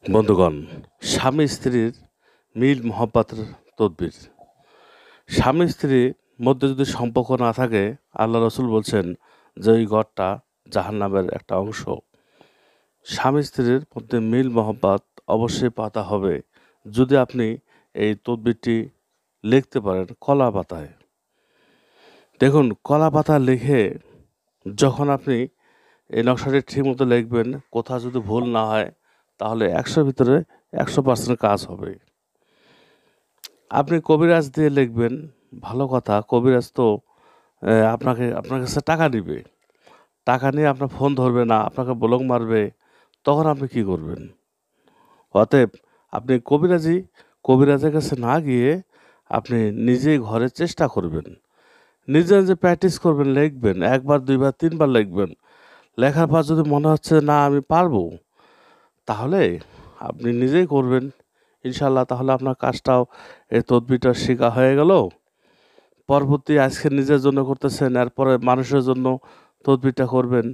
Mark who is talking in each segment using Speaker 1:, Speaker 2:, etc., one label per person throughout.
Speaker 1: বন্ধুগণ, স্বামী স্ত্রীর মিল মহব্বতের তদবির। স্বামী স্ত্রীর মধ্যে যদি সম্পর্ক না থাকে, আল্লাহ রসুল বলছেন যে ওই ঘরটা জাহান্নামের একটা অংশ। স্বামী স্ত্রীর মধ্যে মিল মহব্বত অবশ্যই পাতা হবে যদি আপনি এই তদবিরটি লিখতে পারেন কলা পাতায়। দেখুন, কলা পাতা লিখে যখন আপনি এই নকশাটি ঠিকমতো লিখবেন, কোথাও যদি ভুল না হয় তাহলে ১০০ ভিতরে ১০০% কাজ হবে। আপনি কবিরাজ দিয়ে লিখবেন, ভালো কথা। কবিরাজ তো আপনার কাছে টাকা নিবে। টাকা নিয়ে আপনার ফোন ধরবে না, আপনাকে ব্লক মারবে। তখন আপনি কি করবেন? অতএব আপনি কবিরাজের কাছে না গিয়ে আপনি নিজেই ঘরে চেষ্টা করবেন। নিজে নিজে প্র্যাকটিস করবেন, লিখবেন। ১ বার, ২ বার, ৩ বার লিখবেন। লেখার পর যদি মনে হচ্ছে না আমি পারবো, তাহলে আপনি নিজেই করবেন ইনশাল্লাহ। তাহলে আপনার কাজটাও, এই তদবিরটা শেখা হয়ে গেল। পরবর্তী আজকে নিজের জন্য করতেছেন, এরপরে মানুষের জন্য তদবিরটা করবেন,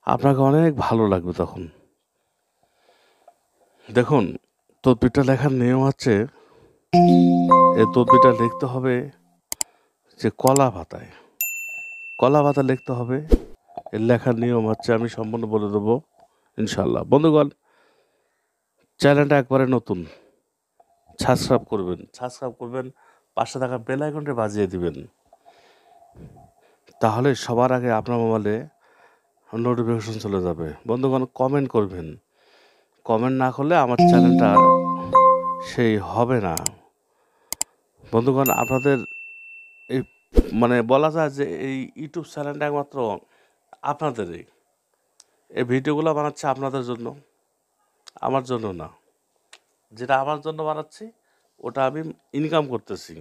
Speaker 1: আপনাকে অনেক ভালো লাগবে তখন। দেখুন, তদবিরটা লেখার নিয়ম হচ্ছে, এই তদবিরটা লিখতে হবে যে কলা পাতায় লিখতে হবে। এর লেখার নিয়ম হচ্ছে, আমি সম্পূর্ণ বলে দেবো ইনশাল্লাহ। বন্ধুগণ, চ্যানেলটা একবারে নতুন, সাবস্ক্রাইব করবেন, পাশে থাকা বেল আইকনটি বাজিয়ে দিবেন। তাহলে সবার আগে আপনার মোবাইলে নোটিফিকেশন চলে যাবে। বন্ধুগণ, কমেন্ট করবেন। কমেন্ট না করলে আমার চ্যানেলটা সেই হবে না। বন্ধুগণ, আপনাদের এই বলা যায় যে এই ইউটিউব চ্যানেলটা একমাত্র আপনাদেরই। এই ভিডিওগুলো বানাচ্ছি আপনাদের জন্য, আমার জন্য না। যেটা আমার জন্য বানাচ্ছি ওটা আমি ইনকাম করতেছি,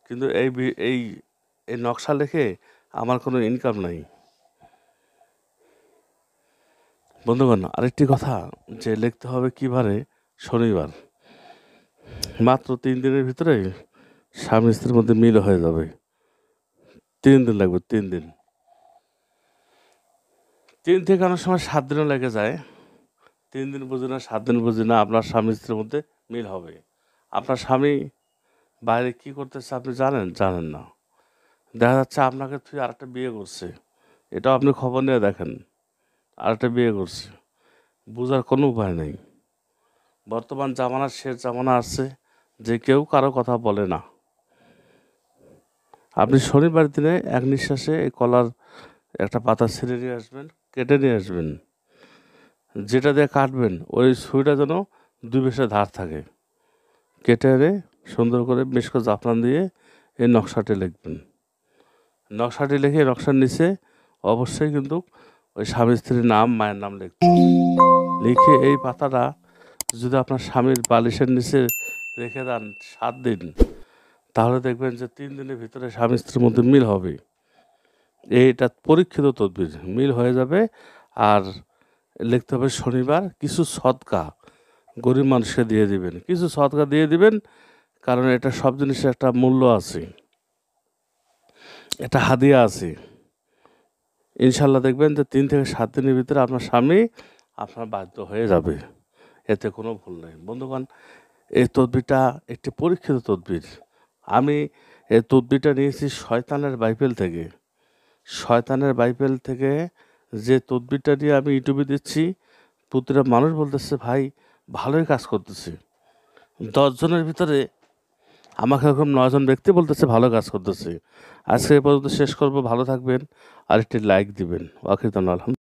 Speaker 1: কিন্তু এই এই নকশা লিখে আমার কোনো ইনকাম নাই। বন্ধুগণ, আরেকটি কথা, যে লিখতে হবে কিবারে? শনিবার। মাত্র ৩ দিনের ভিতরে স্বামী স্ত্রীর মধ্যে মিল হয়ে যাবে। ৩ দিন লাগবে, ৩ দিন। ৩ থেকে অনেক সময় ৭ দিনও লেগে যায়। ৩ দিন বুঝি না, ৭ দিন বুঝি না, আপনার স্বামী স্ত্রীর মধ্যে মিল হবে। আপনার স্বামী বাইরে কি করতেছে আপনি জানেন না। দেখা যাচ্ছে আপনাকে তুই আরেকটা বিয়ে করছে, এটাও আপনি খবর নিয়ে দেখেন, আরেকটা বিয়ে করছে। বোঝার কোনো উপায় নেই। বর্তমান জামানার শেষ জামানা আসছে যে কেউ কারো কথা বলে না। আপনি শনিবার দিনে এক নিঃশ্বাসে এই কলার একটা পাতা ছিঁড়ে নিয়ে আসবেন, কেটে নিয়ে আসবেন। যেটা দিয়ে কাটবেন ওই ছুরিটা যেন ২ পাশে ধার থাকে। কেটে এনে সুন্দর করে মিশকো জাফরান দিয়ে এই নকশাটি লিখবেন। নকশাটি লিখে নকশার নিচে অবশ্যই কিন্তু ওই স্বামী স্ত্রীর নাম, মায়ের নাম লিখতে হবে। লিখে এই পাতাটা যদি আপনার স্বামীর বালিশের নিচে রেখে দেন ৭ দিন, তাহলে দেখবেন যে ৩ দিনের ভিতরে স্বামী স্ত্রীর মধ্যে মিল হবে। এইটা পরীক্ষিত তদবির, মিল হয়ে যাবে। আর লিখতে হবে শনিবার কিছু সদকা গরিব মানুষকে দিয়ে দিবেন, কিছু সদকা দিয়ে দিবেন। কারণ এটা সব জিনিসের একটা মূল্য আছে, একটা হাদিয়া আছে। ইনশাল্লাহ দেখবেন যে ৩ থেকে ৭ দিনের ভিতরে আপনার স্বামী আপনার বাধ্য হয়ে যাবে, এতে কোনো ভুল নেই। বন্ধুগণ, এই তদবিরটা একটি পরীক্ষিত তদবির। আমি এই তদবিরটা নিয়েছি শয়তানের বাইবেল থেকে। শয়তানের বাইবেল থেকে যে তদবিরটা নিয়ে আমি ইউটিউবে দিচ্ছি, প্রতিটা মানুষ বলতেছে ভাই ভালোই কাজ করতেছে। ১০ জনের ভিতরে আমাকে এরকম ৯ জন ব্যক্তি বলতেছে ভালো কাজ করতেছে। আজকে এ পর্যন্ত শেষ করব। ভালো থাকবেন, আর একটি লাইক দিবেন। ওয়াকির আলহামদুলিল্লাহ।